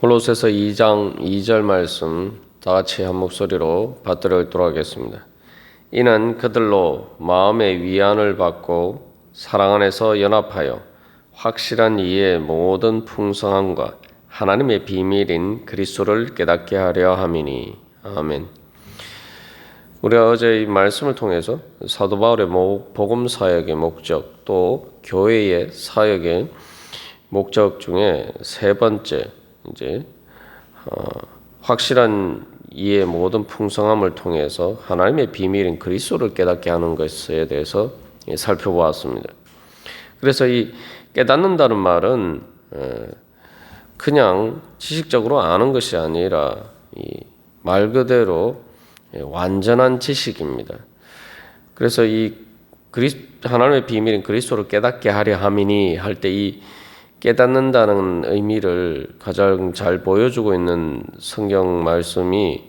골로새서 2장 2절 말씀 다 같이 한 목소리로 받들어 읽도록 하겠습니다. 이는 그들로 마음의 위안을 받고 사랑 안에서 연합하여 확실한 이해의 모든 풍성함과 하나님의 비밀인 그리스도를 깨닫게 하려 함이니. 아멘. 우리가 어제 이 말씀을 통해서 사도 바울의 복음 사역의 목적, 또 교회의 사역의 목적 중에 세 번째, 확실한 이의 모든 풍성함을 통해서 하나님의 비밀인 그리스도를 깨닫게 하는 것에 대해서 살펴보았습니다. 그래서 이 깨닫는다는 말은 그냥 지식적으로 아는 것이 아니라 이 말 그대로 완전한 지식입니다. 그래서 이 하나님의 비밀인 그리스도를 깨닫게 하려 함이니 할 때 이 깨닫는다는 의미를 가장 잘 보여주고 있는 성경 말씀이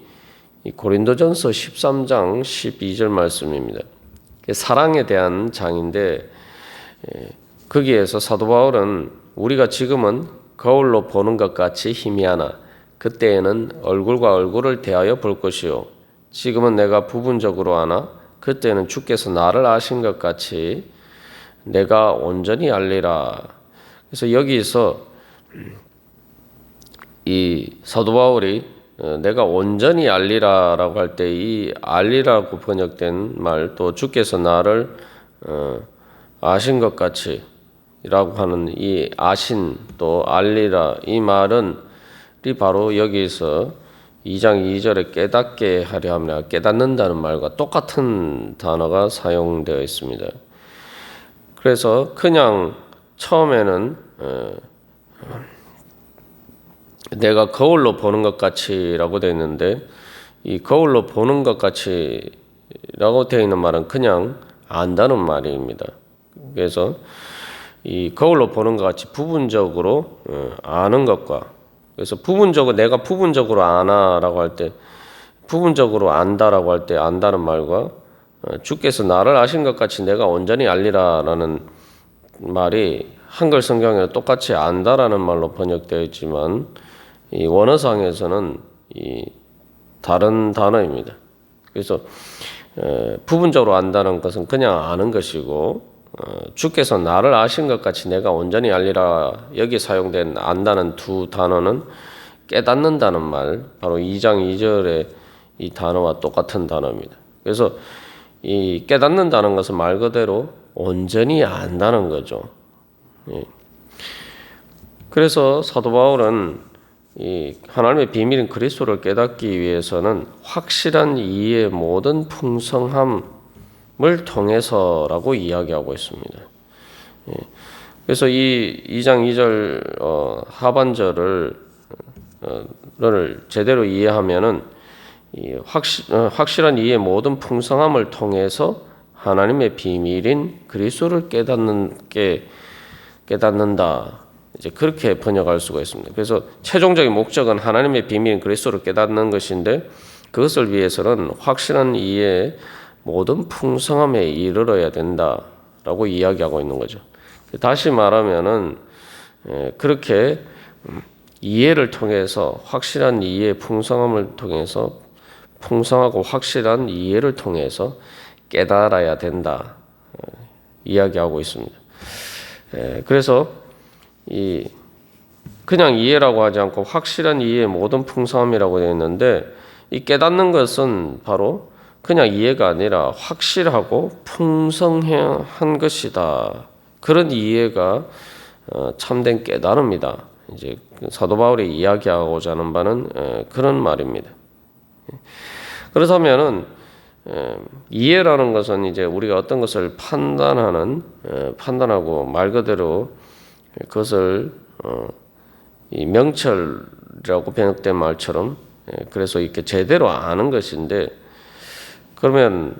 고린도전서 13장 12절 말씀입니다. 사랑에 대한 장인데 거기에서 사도 바울은 우리가 지금은 거울로 보는 것 같이 희미하나 그때에는 얼굴과 얼굴을 대하여 볼 것이요 지금은 내가 부분적으로 아나 그때는 주께서 나를 아신 것 같이 내가 온전히 알리라. 그래서 여기서 이 사도 바울이 내가 온전히 알리라라고 할 때 이 알리라고 번역된 말, 또 주께서 나를 아신 것 같이라고 하는 이 아신 또 알리라 이 말은 바로 여기서 2장 2절에 깨닫게 하려 함이라 깨닫는다는 말과 똑같은 단어가 사용되어 있습니다. 그래서 그냥 처음에는 내가 거울로 보는 것 같이라고 되어 있는데 이 거울로 보는 것 같이라고 되어 있는 말은 그냥 안다는 말입니다. 그래서 이 거울로 보는 것 같이 부분적으로 아는 것과 그래서 내가 부분적으로 아나라고 할 때 부분적으로 안다라고 할 때 안다는 말과 주께서 나를 아신 것 같이 내가 온전히 알리라라는 말이 한글 성경에 똑같이 안다라는 말로 번역되어 있지만 이 원어상에서는 이 다른 단어입니다. 그래서 부분적으로 안다는 것은 그냥 아는 것이고 주께서 나를 아신 것 같이 내가 온전히 알리라 여기 사용된 안다는 두 단어는 깨닫는다는 말 바로 2장 2절의 이 단어와 똑같은 단어입니다. 그래서 이 깨닫는다는 것은 말 그대로 온전히 안다는 거죠. 그래서 사도 바울은 이 하나님의 비밀인 그리스도를 깨닫기 위해서는 확실한 이해의 모든 풍성함을 통해서라고 이야기하고 있습니다. 그래서 이 2장 2절 하반절을 제대로 이해하면은 확실한 이해의 모든 풍성함을 통해서 하나님의 비밀인 그리스도를 깨닫는다. 이제 그렇게 번역할 수가 있습니다. 그래서 최종적인 목적은 하나님의 비밀인 그리스도를 깨닫는 것인데 그것을 위해서는 확실한 이해의 모든 풍성함에 이르러야 된다라고 이야기하고 있는 거죠. 다시 말하면은 그렇게 이해를 통해서 확실한 이해의 풍성함을 통해서 풍성하고 확실한 이해를 통해서 깨달아야 된다 이야기하고 있습니다. 그래서 그냥 이해라고 하지 않고 확실한 이해의 모든 풍성함이라고 되어 있는데 이 깨닫는 것은 바로 그냥 이해가 아니라 확실하고 풍성한 것이다. 그런 이해가 참된 깨달음이다. 이제 사도 바울이 이야기하고자 하는 바는 그런 말입니다. 그렇다면은 이해라는 것은 이제 우리가 어떤 것을 판단하고 말 그대로 그것을 이 명철이라고 번역된 말처럼 그래서 이렇게 제대로 아는 것인데 그러면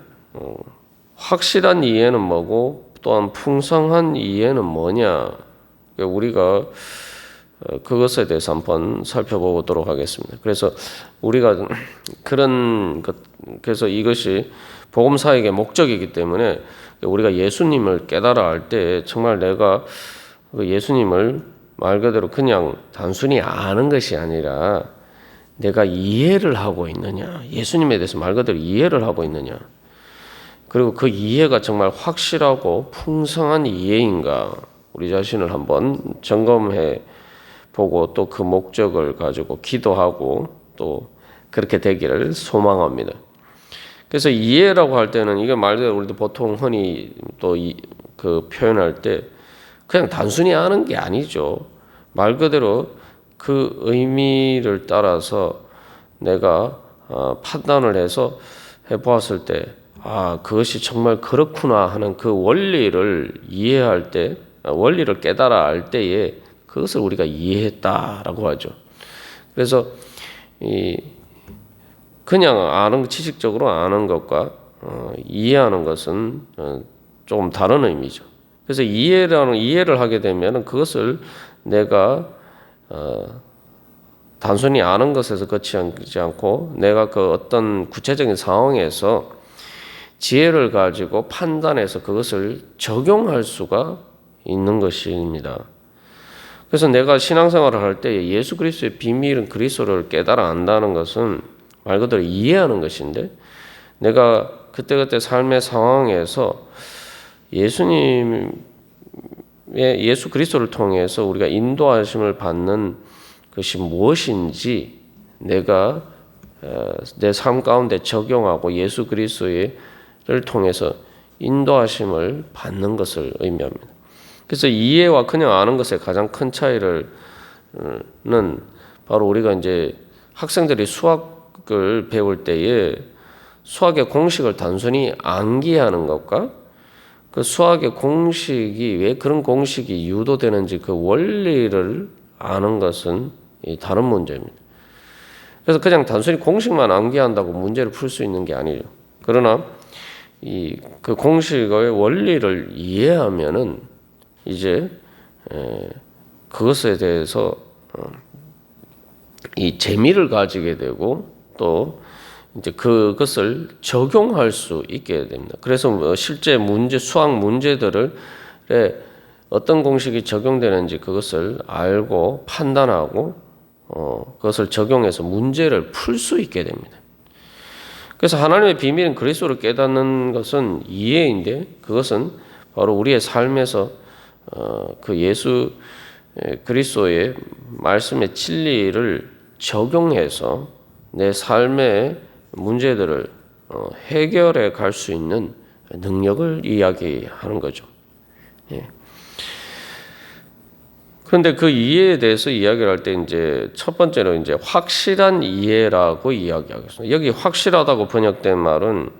확실한 이해는 뭐고 또한 풍성한 이해는 뭐냐 우리가 그것에 대해서 한번 살펴보도록 하겠습니다. 그래서 우리가 그래서 이것이 복음 사역의 목적이기 때문에 우리가 예수님을 깨달아 할 때 정말 내가 예수님을 말 그대로 그냥 단순히 아는 것이 아니라 내가 이해를 하고 있느냐, 예수님에 대해서 말 그대로 이해를 하고 있느냐, 그리고 그 이해가 정말 확실하고 풍성한 이해인가, 우리 자신을 한번 점검해 보고 또 그 목적을 가지고 기도하고 또 그렇게 되기를 소망합니다. 그래서 이해라고 할 때는 이게 말 그대로 우리도 보통 흔히 또 그 표현할 때 그냥 단순히 아는 게 아니죠. 말 그대로 그 의미를 따라서 내가 판단을 해서 해보았을 때, 그것이 정말 그렇구나 하는 그 원리를 이해할 때, 원리를 깨달아 알 때에 그것을 우리가 이해했다라고 하죠. 그래서 그냥 아는, 지식적으로 아는 것과 이해하는 것은 조금 다른 의미죠. 그래서 이해를 하게 되면 그것을 내가 단순히 아는 것에서 그치지 않고 내가 그 어떤 구체적인 상황에서 지혜를 가지고 판단해서 그것을 적용할 수가 있는 것입니다. 그래서 내가 신앙생활을 할 때 예수 그리스도의 비밀은 그리스도를 깨달아 안다는 것은 말 그대로 이해하는 것인데, 내가 그때그때 삶의 상황에서 예수 그리스도를 통해서 우리가 인도하심을 받는 것이 무엇인지 내가 내 삶 가운데 적용하고 예수 그리스도를 통해서 인도하심을 받는 것을 의미합니다. 그래서 이해와 그냥 아는 것의 가장 큰 차이는 바로 우리가 이제 학생들이 수학을 배울 때에 수학의 공식을 단순히 암기하는 것과 그 수학의 공식이 왜 그런 공식이 유도되는지 그 원리를 아는 것은 다른 문제입니다. 그래서 그냥 단순히 공식만 암기한다고 문제를 풀 수 있는 게 아니죠. 그러나 그 공식의 원리를 이해하면은 이제 그것에 대해서 이 재미를 가지게 되고 또 이제 그것을 적용할 수 있게 됩니다. 그래서 실제 수학 문제들을 어떤 공식이 적용되는지 그것을 알고 판단하고 그것을 적용해서 문제를 풀 수 있게 됩니다. 그래서 하나님의 비밀은 그리스도를 깨닫는 것은 이해인데, 그것은 바로 우리의 삶에서 그 예수 그리스도의 말씀의 진리를 적용해서 내 삶의 문제들을 해결해 갈 수 있는 능력을 이야기하는 거죠. 그런데 그 이해에 대해서 이야기를 할 때 이제 첫 번째로 이제 확실한 이해라고 이야기하겠습니다. 여기 확실하다고 번역된 말은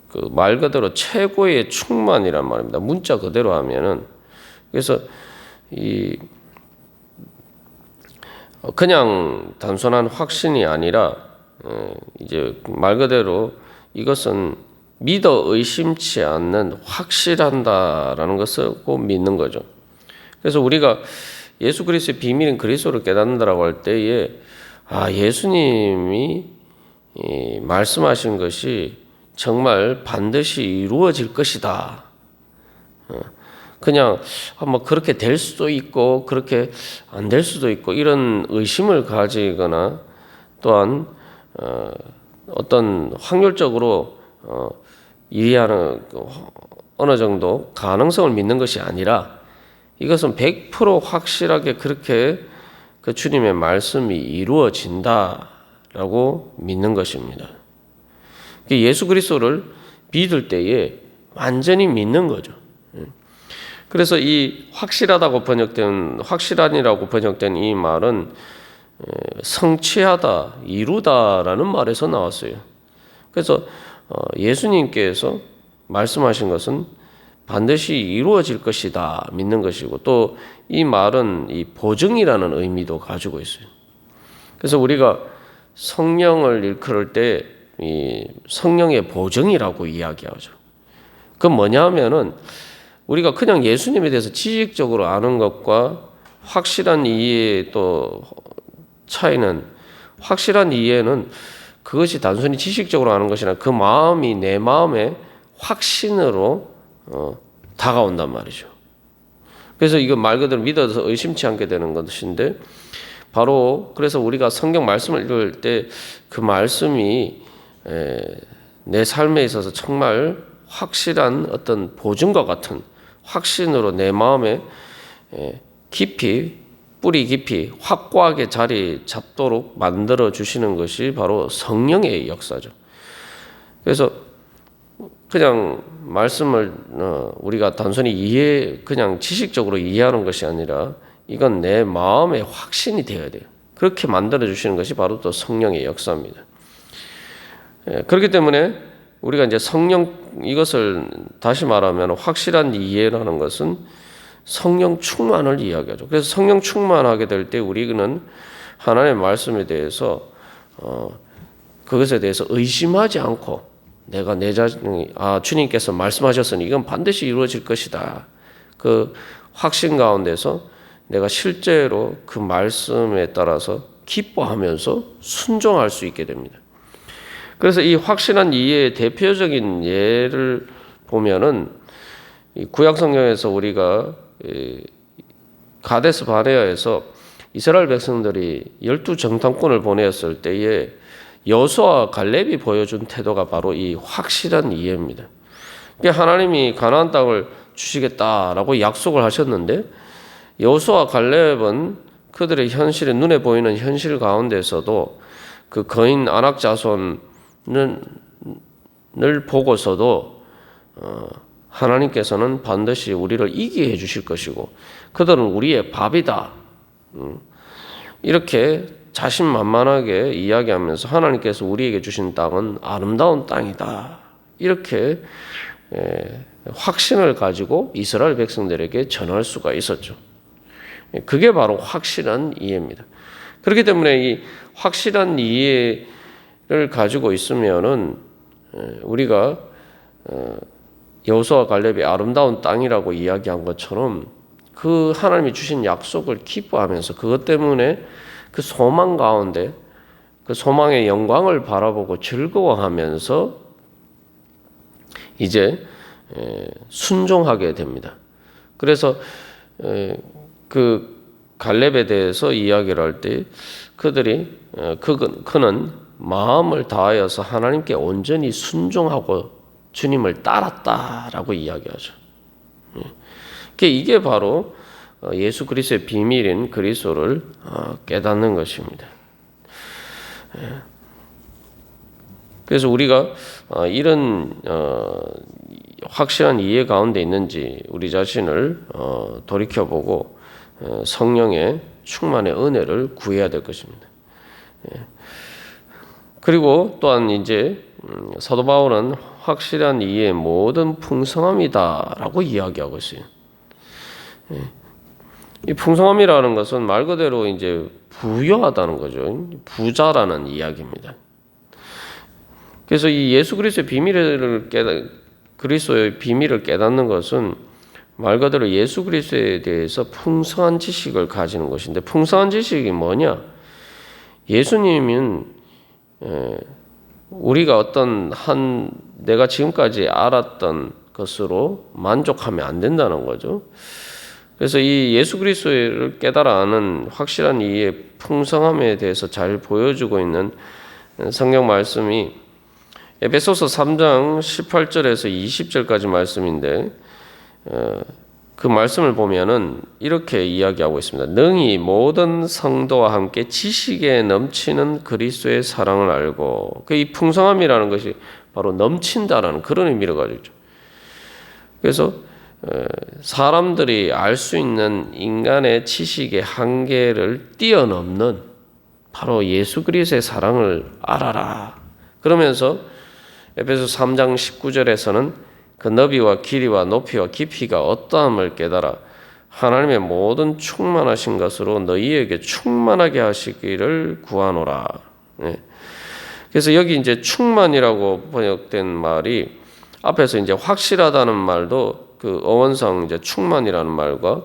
그 말 그대로 최고의 충만이란 말입니다. 문자 그대로 하면은, 그래서 그냥 단순한 확신이 아니라 이제 말 그대로 이것은 믿어 의심치 않는 확실한다라는 것을 꼭 믿는 거죠. 그래서 우리가 예수 그리스도의 비밀인 그리스도를 깨닫는다라고 할 때에 예수님이 말씀하신 것이 정말 반드시 이루어질 것이다. 그냥 뭐 그렇게 될 수도 있고 그렇게 안 될 수도 있고 이런 의심을 가지거나 또한 어떤 확률적으로 이해하는 어느 정도 가능성을 믿는 것이 아니라 이것은 100% 확실하게 그렇게 그 주님의 말씀이 이루어진다라고 믿는 것입니다. 예수 그리스도를 믿을 때에 완전히 믿는 거죠. 그래서 이 확실하다고 확실한이라고 번역된 이 말은 성취하다, 이루다라는 말에서 나왔어요. 그래서 예수님께서 말씀하신 것은 반드시 이루어질 것이다 믿는 것이고, 또 이 말은 이 보증이라는 의미도 가지고 있어요. 그래서 우리가 성령을 일컬을 때 이 성령의 보증이라고 이야기하죠. 그건 뭐냐 하면은 우리가 그냥 예수님에 대해서 지식적으로 아는 것과 확실한 이해의 또 차이는, 확실한 이해는 그것이 단순히 지식적으로 아는 것이 아니라 그 마음이 내 마음의 확신으로 다가온단 말이죠. 그래서 이거 말 그대로 믿어서 의심치 않게 되는 것인데, 바로 그래서 우리가 성경 말씀을 읽을 때 그 말씀이 내 삶에 있어서 정말 확실한 어떤 보증과 같은 확신으로 내 마음에 깊이, 뿌리 깊이 확고하게 자리 잡도록 만들어 주시는 것이 바로 성령의 역사죠. 그래서 그냥 말씀을 우리가 단순히 그냥 지식적으로 이해하는 것이 아니라 이건 내 마음의 확신이 되어야 돼요. 그렇게 만들어 주시는 것이 바로 또 성령의 역사입니다. 그렇기 때문에 우리가 이제 이것을 다시 말하면 확실한 이해라는 것은 성령 충만을 이야기하죠. 그래서 성령 충만하게 될 때 우리는 하나님의 말씀에 대해서 그것에 대해서 의심하지 않고 내가 내 자신이 주님께서 말씀하셨으니 이건 반드시 이루어질 것이다. 그 확신 가운데서 내가 실제로 그 말씀에 따라서 기뻐하면서 순종할 수 있게 됩니다. 그래서 이 확실한 이해의 대표적인 예를 보면은 이 구약 성경에서 우리가 가데스 바네아에서 이스라엘 백성들이 12정탐꾼을 보냈을 때에 여호수아와 갈렙이 보여준 태도가 바로 이 확실한 이해입니다. 하나님이 가나안 땅을 주시겠다라고 약속을 하셨는데 여호수아와 갈렙은 그들의 현실에 눈에 보이는 현실 가운데서도 그 거인 아낙 자손을 보고서도 하나님께서는 반드시 우리를 이기게 해주실 것이고 그들은 우리의 밥이다. 이렇게 자신만만하게 이야기하면서 하나님께서 우리에게 주신 땅은 아름다운 땅이다. 이렇게 확신을 가지고 이스라엘 백성들에게 전할 수가 있었죠. 그게 바로 확실한 이해입니다. 그렇기 때문에 이 확실한 이해를 가지고 있으면은 우리가 여호수아 갈렙이 아름다운 땅이라고 이야기한 것처럼 그 하나님이 주신 약속을 기뻐하면서 그것 때문에 그 소망 가운데 그 소망의 영광을 바라보고 즐거워하면서 이제 순종하게 됩니다. 그래서 그 갈렙에 대해서 이야기를 할 때 그는 마음을 다하여서 하나님께 온전히 순종하고 주님을 따랐다라고 이야기하죠. 이게 바로 예수 그리스도의 비밀인 그리스도를 깨닫는 것입니다. 그래서 우리가 이런 확실한 이해 가운데 있는지 우리 자신을 돌이켜보고 성령의 충만의 은혜를 구해야 될 것입니다. 그리고 또한 이제 사도 바울은 확실한 이해의 모든 풍성함이다라고 이야기하고 있어요. 이 풍성함이라는 것은 말 그대로 이제 부유하다는 거죠. 부자라는 이야기입니다. 그래서 이 예수 그리스도의 그리스도의 비밀을 깨닫는 것은 말 그대로 예수 그리스도에 대해서 풍성한 지식을 가지는 것인데, 풍성한 지식이 뭐냐? 예수님은 우리가 내가 지금까지 알았던 것으로 만족하면 안 된다는 거죠. 그래서 이 예수 그리스도를 깨달아 아는 확실한 이의 풍성함에 대해서 잘 보여주고 있는 성경 말씀이 에베소서 3장 18절에서 20절까지 말씀인데 그 말씀을 보면은 이렇게 이야기하고 있습니다. 능히 모든 성도와 함께 지식에 넘치는 그리스도의 사랑을 알고, 이 풍성함이라는 것이 바로 넘친다라는 그런 의미를 가지고 있죠. 그래서 사람들이 알 수 있는 인간의 지식의 한계를 뛰어넘는 바로 예수 그리스도의 사랑을 알아라. 그러면서 에베소 3장 19절에서는 그 너비와 길이와 높이와 깊이가 어떠함을 깨달아 하나님의 모든 충만하신 것으로 너희에게 충만하게 하시기를 구하노라. 그래서 여기 이제 충만이라고 번역된 말이 앞에서 이제 확실하다는 말도 그 어원상 이제 충만이라는 말과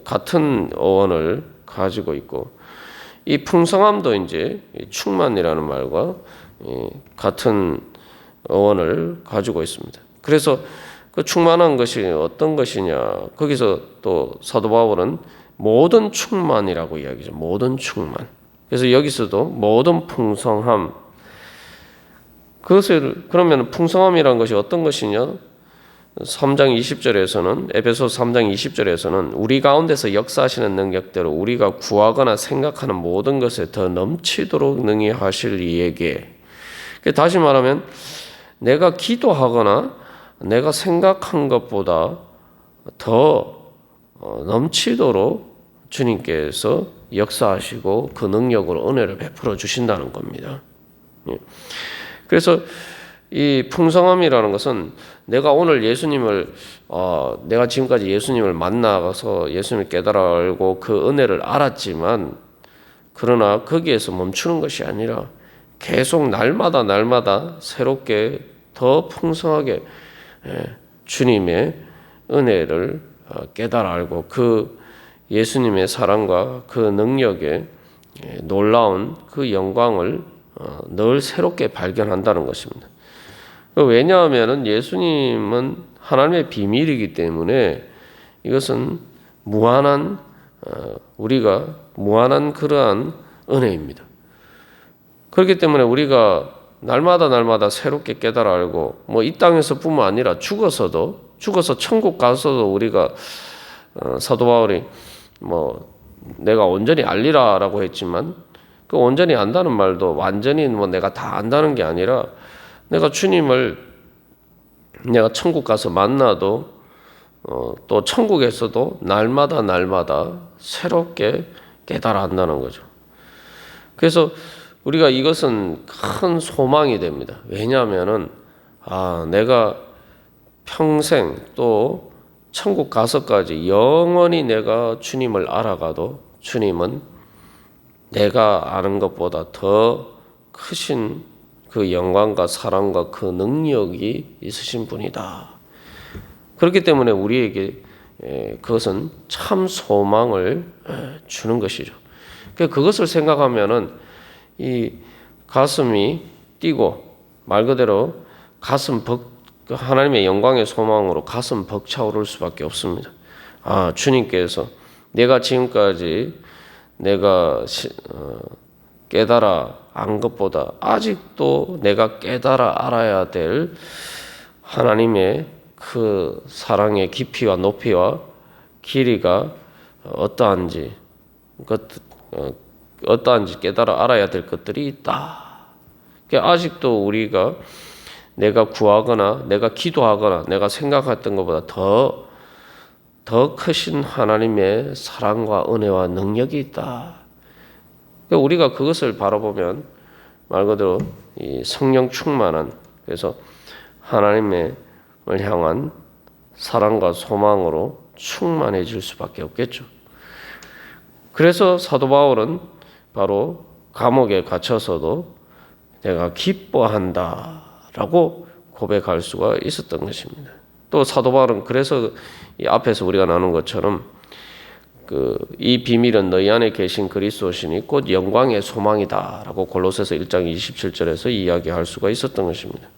같은 어원을 가지고 있고, 이 풍성함도 이제 충만이라는 말과 같은 어원을 가지고 있습니다. 그래서 그 충만한 것이 어떤 것이냐? 거기서 또 사도 바울은 모든 충만이라고 이야기죠. 모든 충만. 그래서 여기서도 모든 풍성함. 그것을 그러면 풍성함이라는 것이 어떤 것이냐? 3장 20절에서는 에베소 3장 20절에서는 우리 가운데서 역사하시는 능력대로 우리가 구하거나 생각하는 모든 것에 더 넘치도록 능히 하실 이에게. 다시 말하면 내가 기도하거나 내가 생각한 것보다 더 넘치도록 주님께서 역사하시고 그 능력으로 은혜를 베풀어 주신다는 겁니다. 그래서 이 풍성함이라는 것은 내가 오늘 예수님을 내가 지금까지 예수님을 만나서 예수님을 깨달아 알고 그 은혜를 알았지만 그러나 거기에서 멈추는 것이 아니라 계속 날마다 새롭게 더 풍성하게 주님의 은혜를 깨달아 알고 그 예수님의 사랑과 그 능력의 놀라운 그 영광을 늘 새롭게 발견한다는 것입니다. 왜냐하면 예수님은 하나님의 비밀이기 때문에 이것은 무한한 우리가 무한한 그러한 은혜입니다. 그렇기 때문에 우리가 날마다 새롭게 깨달아 알고 이 땅에서뿐만 아니라 죽어서 천국 가서도 우리가 사도 바울이 내가 온전히 알리라라고 했지만 그 온전히 안다는 말도 완전히 내가 다 안다는 게 아니라 내가 주님을 내가 천국 가서 만나도 또 천국에서도 날마다 새롭게 깨달아 한다는 거죠. 그래서 우리가 이것은 큰 소망이 됩니다. 왜냐하면은 내가 평생 또 천국 가서까지 영원히 내가 주님을 알아가도 주님은 내가 아는 것보다 더 크신 그 영광과 사랑과 그 능력이 있으신 분이다. 그렇기 때문에 우리에게 그것은 참 소망을 주는 것이죠. 그것을 생각하면은 이 가슴이 뛰고 말 그대로 하나님의 영광의 소망으로 가슴 벅차오를 수밖에 없습니다. 주님께서 내가 지금까지 내가 깨달아 안 것보다 아직도 내가 깨달아 알아야 될 하나님의 그 사랑의 깊이와 높이와 길이가 어떠한지 깨달아 알아야 될 것들이 있다. 아직도 우리가 내가 구하거나 내가 기도하거나 내가 생각했던 것보다 더 크신 하나님의 사랑과 은혜와 능력이 있다. 우리가 그것을 바라보면 말 그대로 이 성령 충만한 그래서 하나님을 향한 사랑과 소망으로 충만해질 수밖에 없겠죠. 그래서 사도 바울은 바로 감옥에 갇혀서도 내가 기뻐한다라고 고백할 수가 있었던 것입니다. 또 사도 바울은 그래서 이 앞에서 우리가 나눈 것처럼 이 비밀은 너희 안에 계신 그리스도시니 곧 영광의 소망이다라고 골로새서 1장 27절에서 이야기할 수가 있었던 것입니다.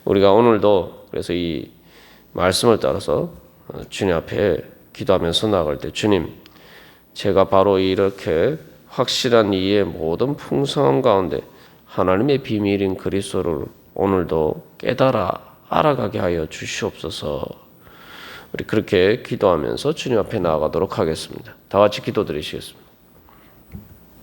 우리가 오늘도 그래서 이 말씀을 따라서 주님 앞에 기도하면서 나갈 때 주님, 제가 바로 이렇게 확실한 이의 모든 풍성함 가운데 하나님의 비밀인 그리스도를 오늘도 깨달아 알아가게 하여 주시옵소서. 우리 그렇게 기도하면서 주님 앞에 나아가도록 하겠습니다. 다 같이 기도드리시겠습니다.